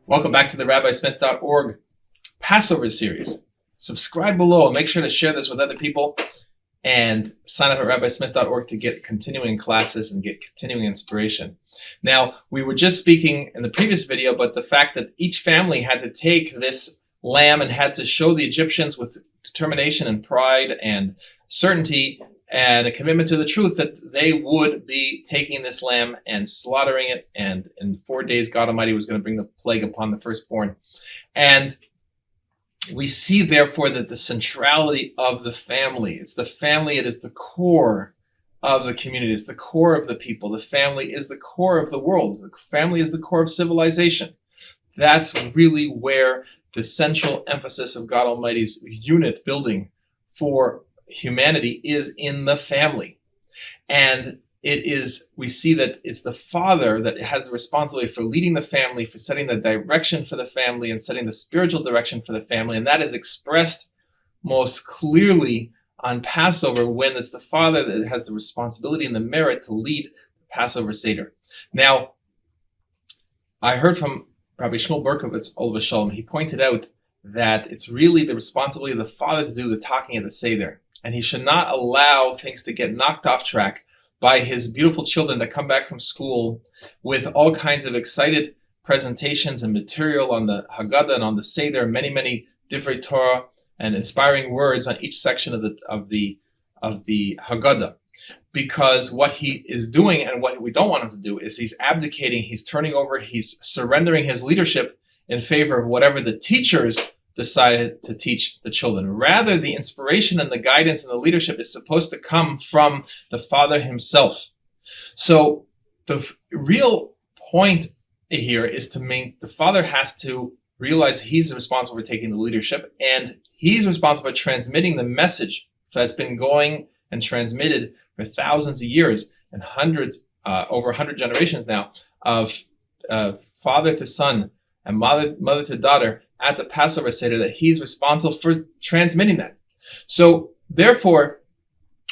Welcome back to the RabbiSmith.org Passover series. Subscribe below and make sure to share this with other people and sign up at RabbiSmith.org to get continuing classes and get continuing inspiration. Now, we were just speaking in the previous video about the fact that each family had to take this lamb and had to show the Egyptians with determination and pride and certainty and a commitment to the truth that they would be taking this lamb and slaughtering it, and in 4 days God Almighty was going to bring the plague upon the firstborn. And we see therefore that the centrality of the family, it's the family, it is the core of the community, it's the core of the people. The family is the core of the world. The family is the core of civilization. That's really where the central emphasis of God Almighty's unit building for humanity is, in the family. And we see that it's the father that has the responsibility for leading the family, for setting the direction for the family and setting the spiritual direction for the family. And that is expressed most clearly on Passover, when it's the father that has the responsibility and the merit to lead the Passover Seder. Now, I heard from Rabbi Shmuel Berkowitz, Olav Shalom. He pointed out that it's really the responsibility of the father to do the talking at the Seder. And he should not allow things to get knocked off track by his beautiful children that come back from school with all kinds of excited presentations and material on the Haggadah and on the Seder, many different Torah and inspiring words on each section of the Haggadah. Because what he is doing, and what we don't want him to do, is he's abdicating, he's turning over, he's surrendering his leadership in favor of whatever the teachers decided to teach the children. Rather, the inspiration and the guidance and the leadership is supposed to come from the father himself. So the real point here is the father has to realize he's responsible for taking the leadership, and he's responsible for transmitting the message that's been going and transmitted for thousands of years and over 100 generations now, of father to son and mother to daughter at the Passover Seder, that he's responsible for transmitting that. So therefore,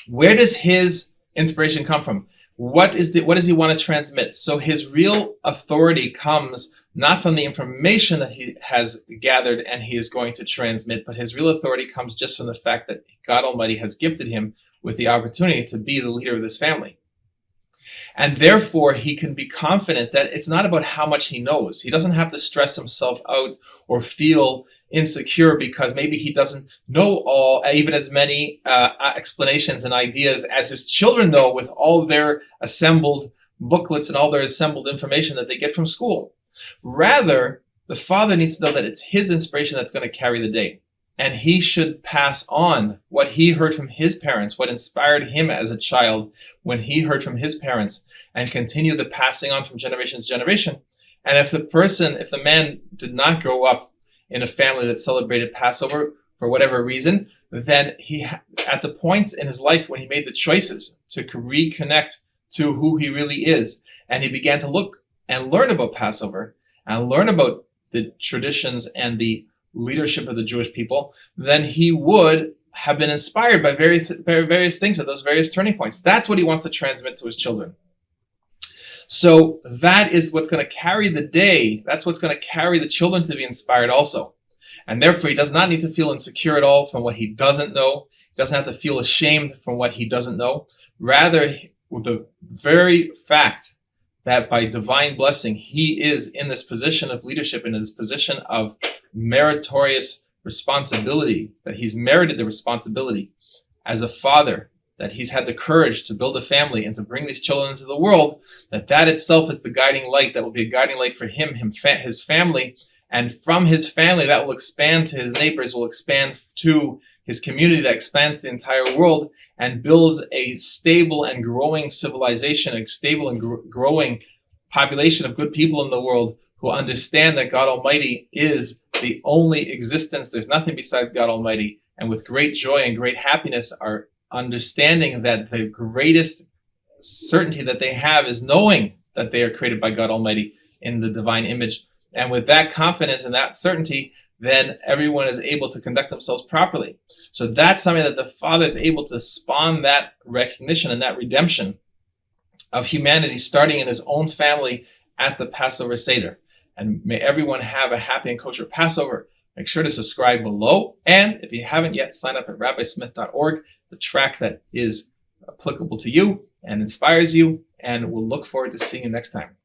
where does his inspiration come from? What does he want to transmit? So his real authority comes not from the information that he has gathered and he is going to transmit, but his real authority comes just from the fact that God Almighty has gifted him with the opportunity to be the leader of this family. And therefore, he can be confident that it's not about how much he knows. He doesn't have to stress himself out or feel insecure because maybe he doesn't know even as many explanations and ideas as his children know, with all their assembled booklets and all their assembled information that they get from school. Rather, the father needs to know that it's his inspiration that's going to carry the day. And he should pass on what he heard from his parents, what inspired him as a child when he heard from his parents, and continue the passing on from generation to generation. And if the man did not grow up in a family that celebrated Passover for whatever reason, then he, at the point in his life when he made the choices to reconnect to who he really is, and he began to look and learn about Passover and learn about the traditions and the leadership of the Jewish people, then he would have been inspired by various things at those various turning points. That's what he wants to transmit to his children. So that is what's going to carry the day. That's what's going to carry the children to be inspired also. And therefore, he does not need to feel insecure at all from what he doesn't know. He doesn't have to feel ashamed from what he doesn't know. Rather, the very fact that by divine blessing, he is in this position of leadership, in this position of meritorious responsibility, that he's merited the responsibility as a father, that he's had the courage to build a family and to bring these children into the world, that itself is the guiding light, that will be a guiding light for his family, and from his family that will expand to his neighbors, will expand to his community, that expands to the entire world and builds a stable and growing civilization, a stable and growing population of good people in the world who understand that God Almighty is the only existence. There's nothing besides God Almighty. And with great joy and great happiness are understanding that the greatest certainty that they have is knowing that they are created by God Almighty in the divine image. And with that confidence and that certainty, then everyone is able to conduct themselves properly. So that's something that the Father is able to spawn, that recognition and that redemption of humanity starting in his own family at the Passover Seder. And may everyone have a happy and kosher Passover. Make sure to subscribe below. And if you haven't yet, sign up at rabbismith.org, the track that is applicable to you and inspires you. And we'll look forward to seeing you next time.